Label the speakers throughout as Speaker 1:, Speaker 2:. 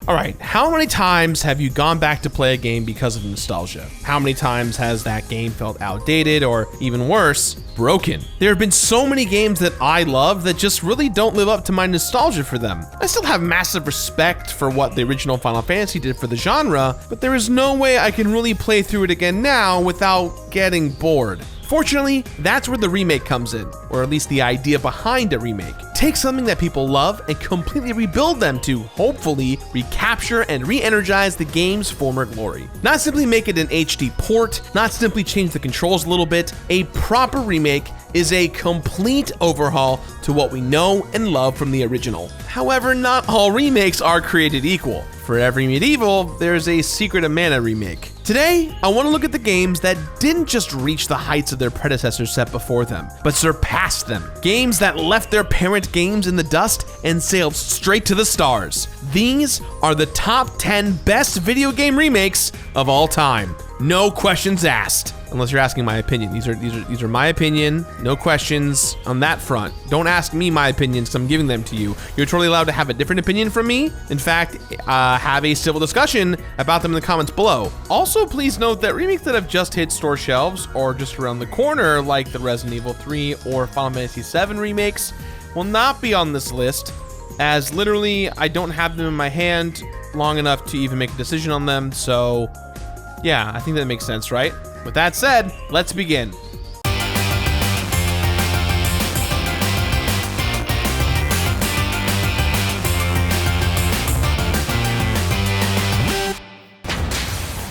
Speaker 1: All right, how many times have you gone back to play a game because of nostalgia? How many times has that game felt outdated or, even worse, broken? There have been so many games that I love that just really don't live up to my nostalgia for them. I still have massive respect for what the original Final Fantasy did for the genre, but there is no way I can really play through it again now without getting bored. Fortunately, that's where the remake comes in, or at least the idea behind a remake. Take something that people love and completely rebuild them to, hopefully, recapture and re-energize the game's former glory. Not simply make it an HD port, not simply change the controls a little bit. A proper remake is a complete overhaul to what we know and love from the original. However, not all remakes are created equal. For every medieval, there's a Secret of Mana remake. Today, I want to look at the games that didn't just reach the heights of their predecessors set before them, but surpassed them. Games that left their parent games in the dust and sailed straight to the stars. These are the top 10 best video game remakes of all time. No questions asked. Unless you're asking my opinion. These are my opinion. No questions on that front. Don't ask me my opinions because I'm giving them to you. You're totally allowed to have a different opinion from me. In fact, have a civil discussion about them in the comments below. Also, please note that remakes that have just hit store shelves or just around the corner, like the Resident Evil 3 or Final Fantasy 7 remakes, will not be on this list, as literally I don't have them in my hand long enough to even make a decision on them. So yeah, I think that makes sense, right? With that said, let's begin.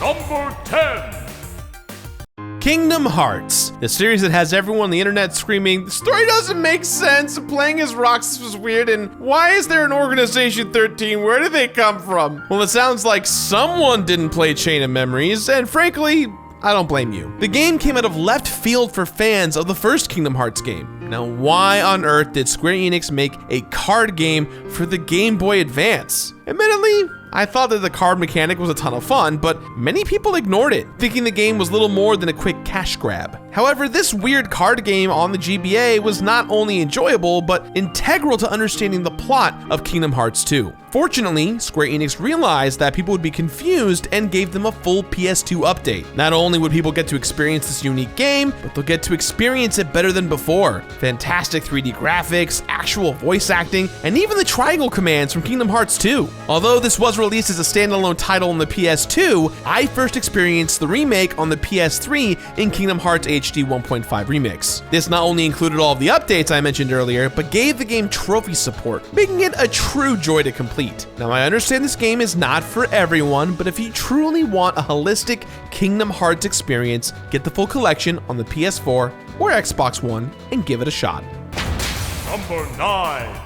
Speaker 2: Number 10.
Speaker 1: Kingdom Hearts, the series that has everyone on the internet screaming, the story doesn't make sense, playing as Roxas was weird, and why is there an Organization 13? Where did they come from? Well, it sounds like someone didn't play Chain of Memories, and frankly, I don't blame you. The game came out of left field for fans of the first Kingdom Hearts game. Now, why on earth did Square Enix make a card game for the Game Boy Advance? Admittedly, I thought that the card mechanic was a ton of fun, but many people ignored it, thinking the game was little more than a quick cash grab. However, this weird card game on the GBA was not only enjoyable, but integral to understanding the plot of Kingdom Hearts 2. Fortunately, Square Enix realized that people would be confused and gave them a full PS2 update. Not only would people get to experience this unique game, but they'll get to experience it better than before. Fantastic 3D graphics, actual voice acting, and even the triangle commands from Kingdom Hearts 2. Although this was released as a standalone title on the PS2, I first experienced the remake on the PS3 in Kingdom Hearts HD 1.5 Remix. This not only included all of the updates I mentioned earlier, but gave the game trophy support, making it a true joy to complete. Now, I understand this game is not for everyone, but if you truly want a holistic Kingdom Hearts experience, get the full collection on the PS4 or Xbox One and give it a shot.
Speaker 2: Number 9.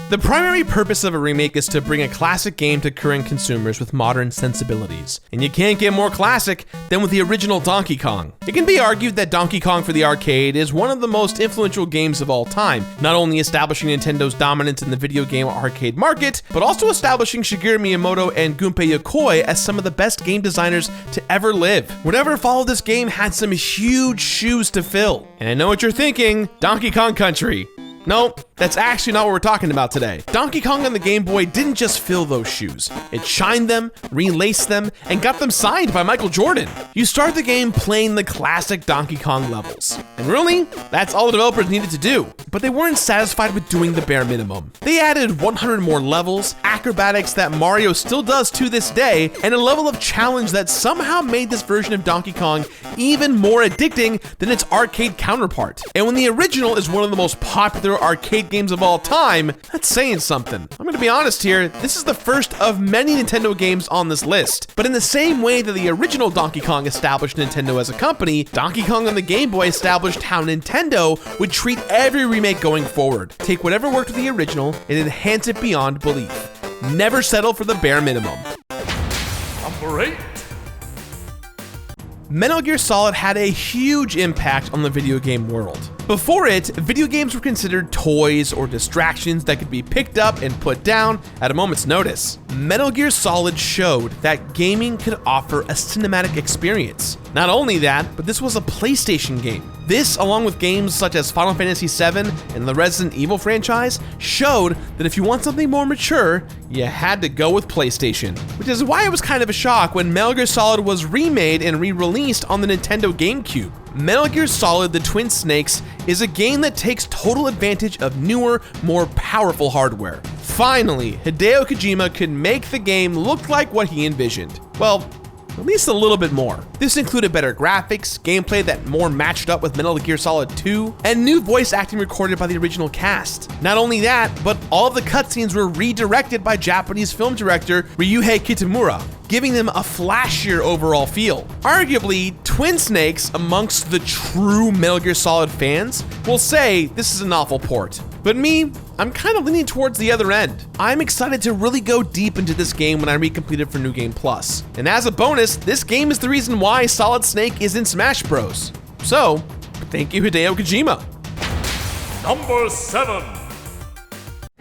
Speaker 1: The primary purpose of a remake is to bring a classic game to current consumers with modern sensibilities. And you can't get more classic than with the original Donkey Kong. It can be argued that Donkey Kong for the arcade is one of the most influential games of all time, not only establishing Nintendo's dominance in the video game arcade market, but also establishing Shigeru Miyamoto and Gunpei Yokoi as some of the best game designers to ever live. Whatever followed this game had some huge shoes to fill. And I know what you're thinking, Donkey Kong Country. Nope, that's actually not what we're talking about today. Donkey Kong on the Game Boy didn't just fill those shoes. It shined them, relaced them, and got them signed by Michael Jordan. You start the game playing the classic Donkey Kong levels. And really, that's all the developers needed to do. But they weren't satisfied with doing the bare minimum. They added 100 more levels, acrobatics that Mario still does to this day, and a level of challenge that somehow made this version of Donkey Kong even more addicting than its arcade counterpart. And when the original is one of the most popular arcade games of all time, that's saying something. I'm gonna be honest here, this is the first of many Nintendo games on this list. But in the same way that the original Donkey Kong established Nintendo as a company, Donkey Kong on the Game Boy established how Nintendo would treat every remake going forward. Take whatever worked with the original and enhance it beyond belief. Never settle for the bare minimum.
Speaker 2: Number 8.
Speaker 1: Metal Gear Solid had a huge impact on the video game world. Before it, video games were considered toys or distractions that could be picked up and put down at a moment's notice. Metal Gear Solid showed that gaming could offer a cinematic experience. Not only that, but this was a PlayStation game. This, along with games such as Final Fantasy VII and the Resident Evil franchise, showed that if you want something more mature, you had to go with PlayStation. Which is why it was kind of a shock when Metal Gear Solid was remade and re-released on the Nintendo GameCube. Metal Gear Solid: The Twin Snakes is a game that takes total advantage of newer, more powerful hardware. Finally, Hideo Kojima could make the game look like what he envisioned. Well, at least a little bit more. This included better graphics, gameplay that more matched up with Metal Gear Solid 2, and new voice acting recorded by the original cast. Not only that, but all of the cutscenes were redirected by Japanese film director Ryuhei Kitamura, giving them a flashier overall feel. Arguably, Twin Snakes, amongst the true Metal Gear Solid fans, will say this is an awful port. But me, I'm kind of leaning towards the other end. I'm excited to really go deep into this game when I recomplete it for New Game Plus. And as a bonus, this game is the reason why Solid Snake is in Smash Bros. So, thank you Hideo Kojima.
Speaker 2: Number 7.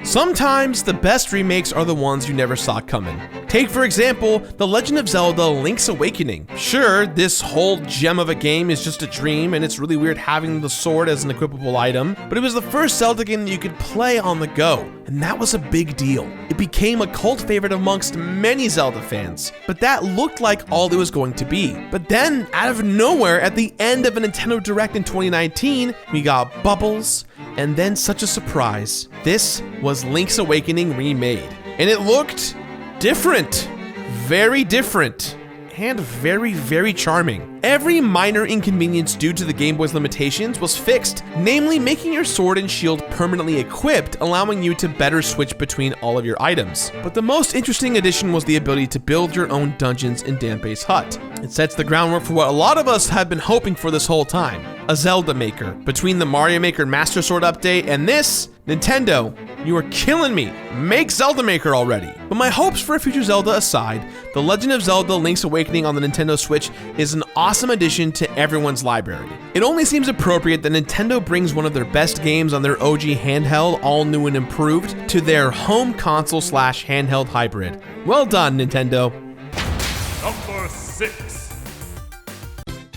Speaker 1: Sometimes the best remakes are the ones you never saw coming. Take, for example, The Legend of Zelda: Link's Awakening. Sure, this whole gem of a game is just a dream, and it's really weird having the sword as an equipable item, but it was the first Zelda game that you could play on the go, and that was a big deal. It became a cult favorite amongst many Zelda fans, but that looked like all it was going to be. But then, out of nowhere, at the end of a Nintendo Direct in 2019, we got Bubbles, and then such a surprise. This was Link's Awakening remade, and it looked different, very different, and very, very charming. Every minor inconvenience due to the Game Boy's limitations was fixed, namely making your sword and shield permanently equipped, allowing you to better switch between all of your items. But the most interesting addition was the ability to build your own dungeons in Danbei's hut. It sets the groundwork for what a lot of us have been hoping for this whole time, a Zelda Maker. Between the Mario Maker Master Sword update and this, Nintendo, you are killing me. Make Zelda Maker already. But my hopes for a future Zelda aside, The Legend of Zelda: Link's Awakening on the Nintendo Switch is an awesome addition to everyone's library. It only seems appropriate that Nintendo brings one of their best games on their OG handheld, all new and improved, to their home console / handheld hybrid. Well done, Nintendo.
Speaker 2: Number 6.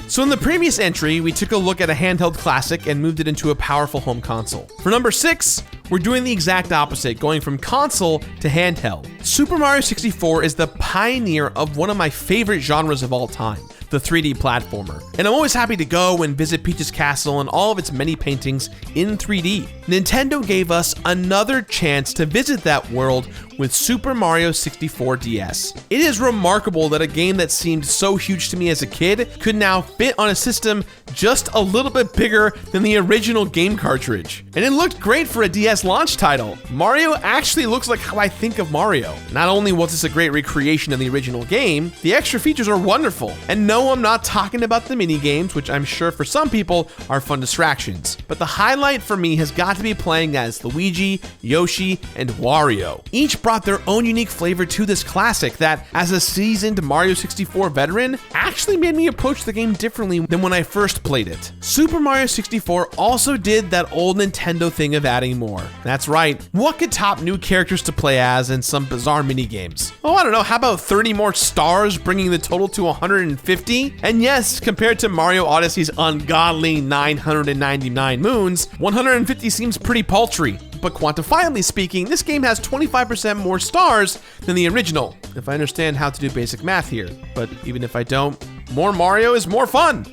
Speaker 1: So in the previous entry, we took a look at a handheld classic and moved it into a powerful home console. For number 6, we're doing the exact opposite, going from console to handheld. Super Mario 64 is the pioneer of one of my favorite genres of all time, the 3D platformer. And I'm always happy to go and visit Peach's Castle and all of its many paintings in 3D. Nintendo gave us another chance to visit that world with Super Mario 64 DS. It is remarkable that a game that seemed so huge to me as a kid could now fit on a system just a little bit bigger than the original game cartridge. And it looked great for a DS launch title. Mario actually looks like how I think of Mario. Not only was this a great recreation of the original game, the extra features are wonderful. And no, I'm not talking about the mini games, which I'm sure for some people are fun distractions. But the highlight for me has got to be playing as Luigi, Yoshi, and Wario. Each brought their own unique flavor to this classic that, as a seasoned Mario 64 veteran, actually made me approach the game differently than when I first played it. Super Mario 64 also did that old Nintendo thing of adding more. That's right, what could top new characters to play as and some bizarre mini games? Oh, I don't know, how about 30 more stars, bringing the total to 150? And yes, compared to Mario Odyssey's ungodly 999 moons, 150 seems pretty paltry. But quantifiably speaking, this game has 25% more stars than the original, if I understand how to do basic math here. But even if I don't, more Mario is more fun.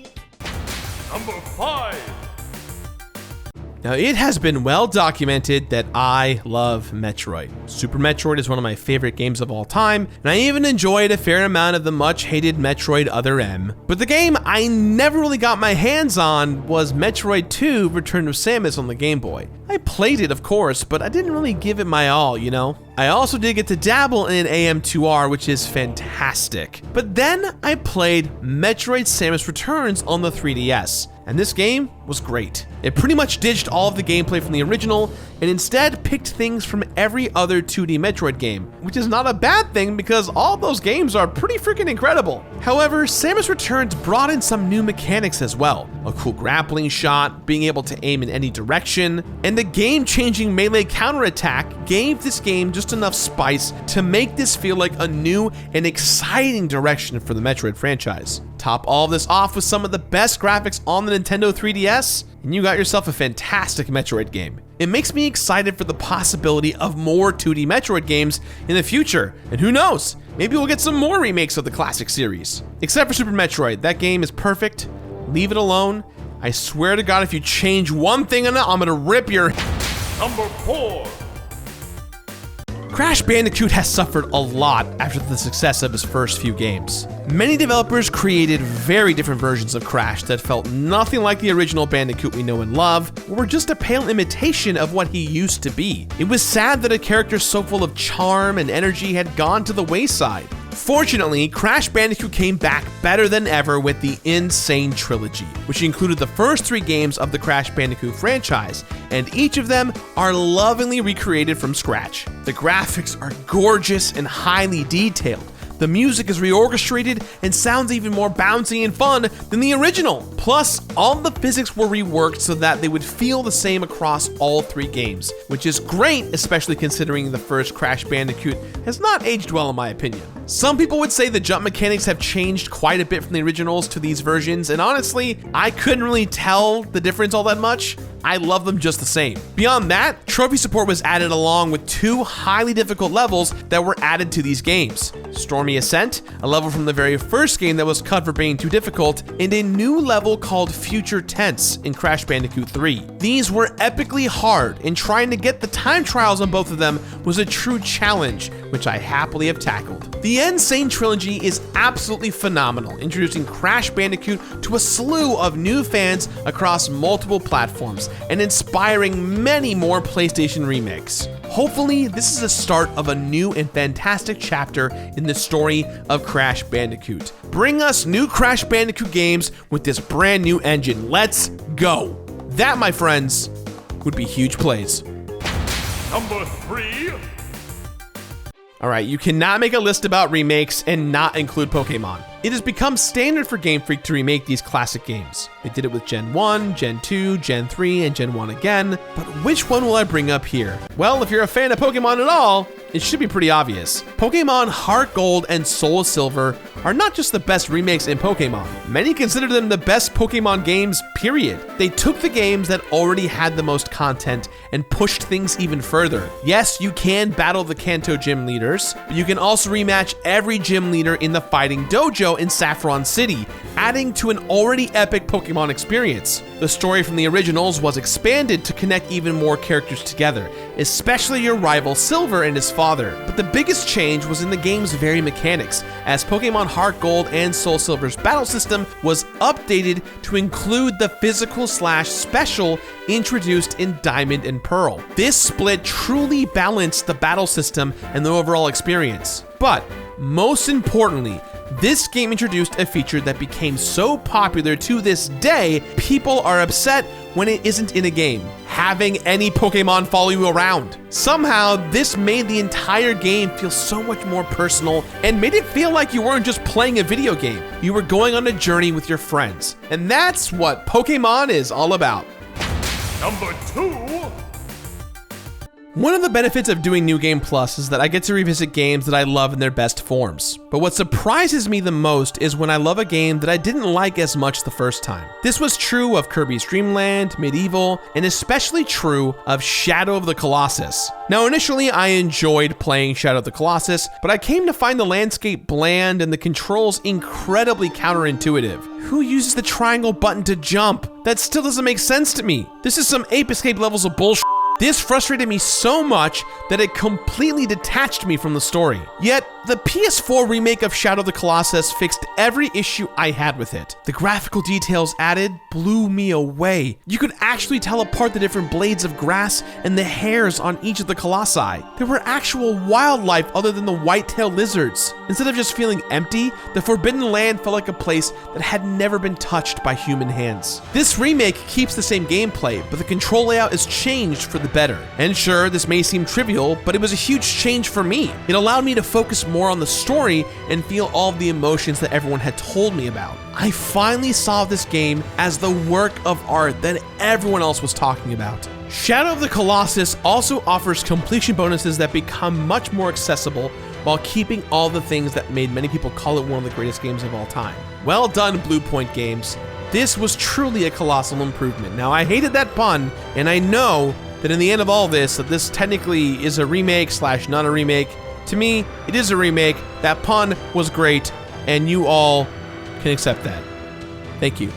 Speaker 2: Number 5.
Speaker 1: Now, it has been well documented that I love Metroid. Super Metroid is one of my favorite games of all time, and I even enjoyed a fair amount of the much-hated Metroid Other M. But the game I never really got my hands on was Metroid 2: Return of Samus on the Game Boy. I played it, of course, but I didn't really give it my all, you know? I also did get to dabble in AM2R, which is fantastic. But then I played Metroid Samus Returns on the 3DS, and this game was great. It pretty much ditched all of the gameplay from the original and instead picked things from every other 2D Metroid game, which is not a bad thing because all those games are pretty freaking incredible. However, Samus Returns brought in some new mechanics as well. A cool grappling shot, being able to aim in any direction, and the game-changing melee counterattack gave this game just enough spice to make this feel like a new and exciting direction for the Metroid franchise. Top all of this off with some of the best graphics on the Nintendo 3DS, and you got yourself a fantastic Metroid game. It makes me excited for the possibility of more 2D Metroid games in the future, and who knows, maybe we'll get some more remakes of the classic series. Except for Super Metroid, that game is perfect. Leave it alone. I swear to God, if you change one thing in it, I'm gonna rip your...
Speaker 2: Number 4.
Speaker 1: Crash Bandicoot has suffered a lot after the success of his first few games. Many developers created very different versions of Crash that felt nothing like the original Bandicoot we know and love, or were just a pale imitation of what he used to be. It was sad that a character so full of charm and energy had gone to the wayside. Fortunately, Crash Bandicoot came back better than ever with the Insane Trilogy, which included the first 3 games of the Crash Bandicoot franchise, and each of them are lovingly recreated from scratch. The graphics are gorgeous and highly detailed. The music is reorchestrated and sounds even more bouncy and fun than the original. Plus, all the physics were reworked so that they would feel the same across all 3 games, which is great, especially considering the first Crash Bandicoot has not aged well in my opinion. Some people would say the jump mechanics have changed quite a bit from the originals to these versions, and honestly, I couldn't really tell the difference all that much. I love them just the same. Beyond that, trophy support was added along with 2 highly difficult levels that were added to these games. Stormy Ascent, a level from the very first game that was cut for being too difficult, and a new level called Future Tense in Crash Bandicoot 3. These were epically hard, and trying to get the time trials on both of them was a true challenge, which I happily have tackled. The Insane Trilogy is absolutely phenomenal, introducing Crash Bandicoot to a slew of new fans across multiple platforms, and inspiring many more PlayStation remakes. Hopefully, this is the start of a new and fantastic chapter in the story of Crash Bandicoot. Bring us new Crash Bandicoot games with this brand new engine. Let's go. That, my friends, would be huge plays.
Speaker 2: Number 3.
Speaker 1: All right, you cannot make a list about remakes and not include Pokemon. It has become standard for Game Freak to remake these classic games. They did it with Gen 1, Gen 2, Gen 3, and Gen 1 again, but which one will I bring up here? Well, if you're a fan of Pokemon at all, it should be pretty obvious. Pokemon Heart Gold and Soul Silver are not just the best remakes in Pokemon. Many consider them the best Pokemon games, period. They took the games that already had the most content and pushed things even further. Yes, you can battle the Kanto gym leaders, but you can also rematch every gym leader in the Fighting Dojo in Saffron City, adding to an already epic Pokemon experience. The story from the originals was expanded to connect even more characters together, especially your rival Silver and his father. But the biggest change was in the game's very mechanics, as Pokemon Heart Gold and Soul Silver's battle system was updated to include the physical/special introduced in Diamond and Pearl. This split truly balanced the battle system and the overall experience. But most importantly, this game introduced a feature that became so popular to this day, people are upset when it isn't in a game: having any Pokemon follow you around. Somehow, this made the entire game feel so much more personal and made it feel like you weren't just playing a video game. You were going on a journey with your friends. And that's what Pokemon is all about.
Speaker 2: Number 2.
Speaker 1: One of the benefits of doing New Game Plus is that I get to revisit games that I love in their best forms. But what surprises me the most is when I love a game that I didn't like as much the first time. This was true of Kirby's Dream Land, Medieval, and especially true of Shadow of the Colossus. Now, initially I enjoyed playing Shadow of the Colossus, but I came to find the landscape bland and the controls incredibly counterintuitive. Who uses the triangle button to jump? That still doesn't make sense to me. This is some Ape Escape levels of bullshit. This frustrated me so much that it completely detached me from the story. Yet, the PS4 remake of Shadow of the Colossus fixed every issue I had with it. The graphical details added blew me away. You could actually tell apart the different blades of grass and the hairs on each of the colossi. There were actual wildlife other than the white-tailed lizards. Instead of just feeling empty, the Forbidden Land felt like a place that had never been touched by human hands. This remake keeps the same gameplay, but the control layout is changed for the better. And sure, this may seem trivial, but it was a huge change for me. It allowed me to focus more on the story and feel all of the emotions that everyone had told me about. I finally saw this game as the work of art that everyone else was talking about. Shadow of the Colossus also offers completion bonuses that become much more accessible while keeping all the things that made many people call it one of the greatest games of all time. Well done, Blue Point Games. This was truly a colossal improvement. Now, I hated that pun, and I know that in the end of all this, that this technically is a remake / not a remake. To me, it is a remake. That pun was great, and you all can accept that. Thank you.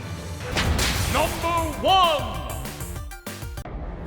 Speaker 2: Number 1.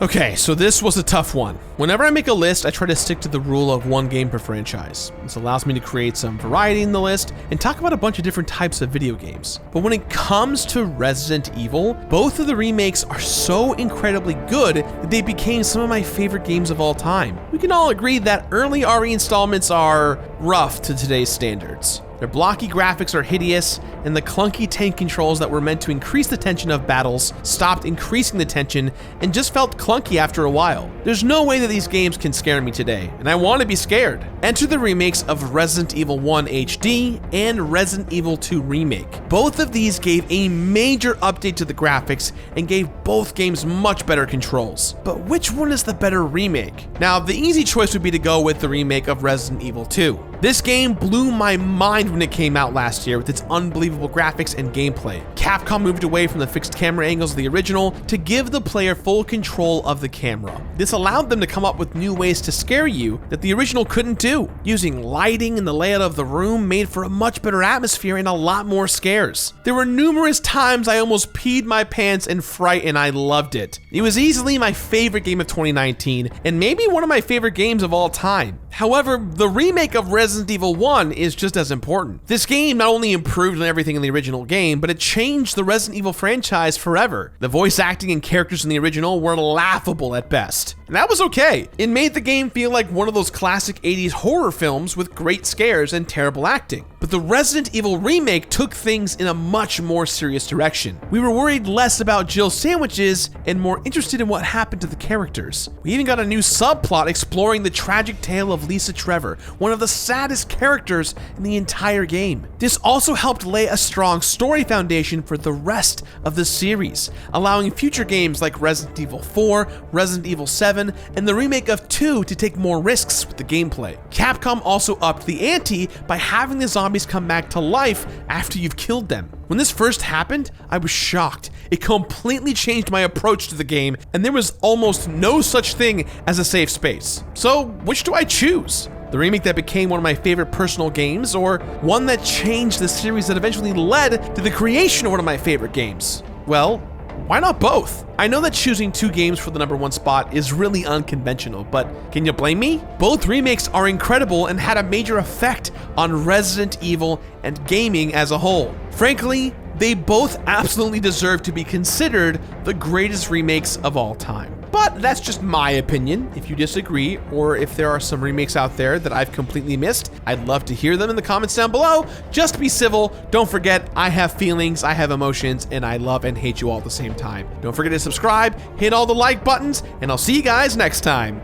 Speaker 1: Okay, so this was a tough one. Whenever I make a list, I try to stick to the rule of one game per franchise. This allows me to create some variety in the list and talk about a bunch of different types of video games. But when it comes to Resident Evil, both of the remakes are so incredibly good that they became some of my favorite games of all time. We can all agree that early RE installments are rough to today's standards. Their blocky graphics are hideous, and the clunky tank controls that were meant to increase the tension of battles stopped increasing the tension and just felt clunky after a while. There's no way that these games can scare me today, and I want to be scared. Enter the remakes of Resident Evil 1 HD and Resident Evil 2 Remake. Both of these gave a major update to the graphics and gave both games much better controls. But which one is the better remake? Now, the easy choice would be to go with the remake of Resident Evil 2. This game blew my mind when it came out last year with its unbelievable graphics and gameplay. Capcom moved away from the fixed camera angles of the original to give the player full control of the camera. This allowed them to come up with new ways to scare you that the original couldn't do. Using lighting and the layout of the room made for a much better atmosphere and a lot more scares. There were numerous times I almost peed my pants in fright, and I loved it. It was easily my favorite game of 2019 and maybe one of my favorite games of all time. However, the remake of Resident Evil 1 is just as important. This game not only improved on everything in the original game, but it changed the Resident Evil franchise forever. The voice acting and characters in the original were laughable at best. And that was okay. It made the game feel like one of those classic 80s horror films with great scares and terrible acting. But the Resident Evil remake took things in a much more serious direction. We were worried less about Jill sandwiches and more interested in what happened to the characters. We even got a new subplot exploring the tragic tale of Lisa Trevor, one of the saddest characters in the entire game. This also helped lay a strong story foundation for the rest of the series, allowing future games like Resident Evil 4, Resident Evil 7, and the remake of 2 to take more risks with the gameplay. Capcom also upped the ante by having the zombies come back to life after you've killed them. When this first happened, I was shocked. It completely changed my approach to the game, and there was almost no such thing as a safe space. So, which do I choose? The remake that became one of my favorite personal games, or one that changed the series that eventually led to the creation of one of my favorite games? Well, why not both? I know that choosing two games for the #1 spot is really unconventional, but can you blame me? Both remakes are incredible and had a major effect on Resident Evil and gaming as a whole. Frankly, they both absolutely deserve to be considered the greatest remakes of all time. But that's just my opinion. If you disagree, or if there are some remakes out there that I've completely missed, I'd love to hear them in the comments down below. Just be civil. Don't forget, I have feelings, I have emotions, and I love and hate you all at the same time. Don't forget to subscribe, hit all the like buttons, and I'll see you guys next time.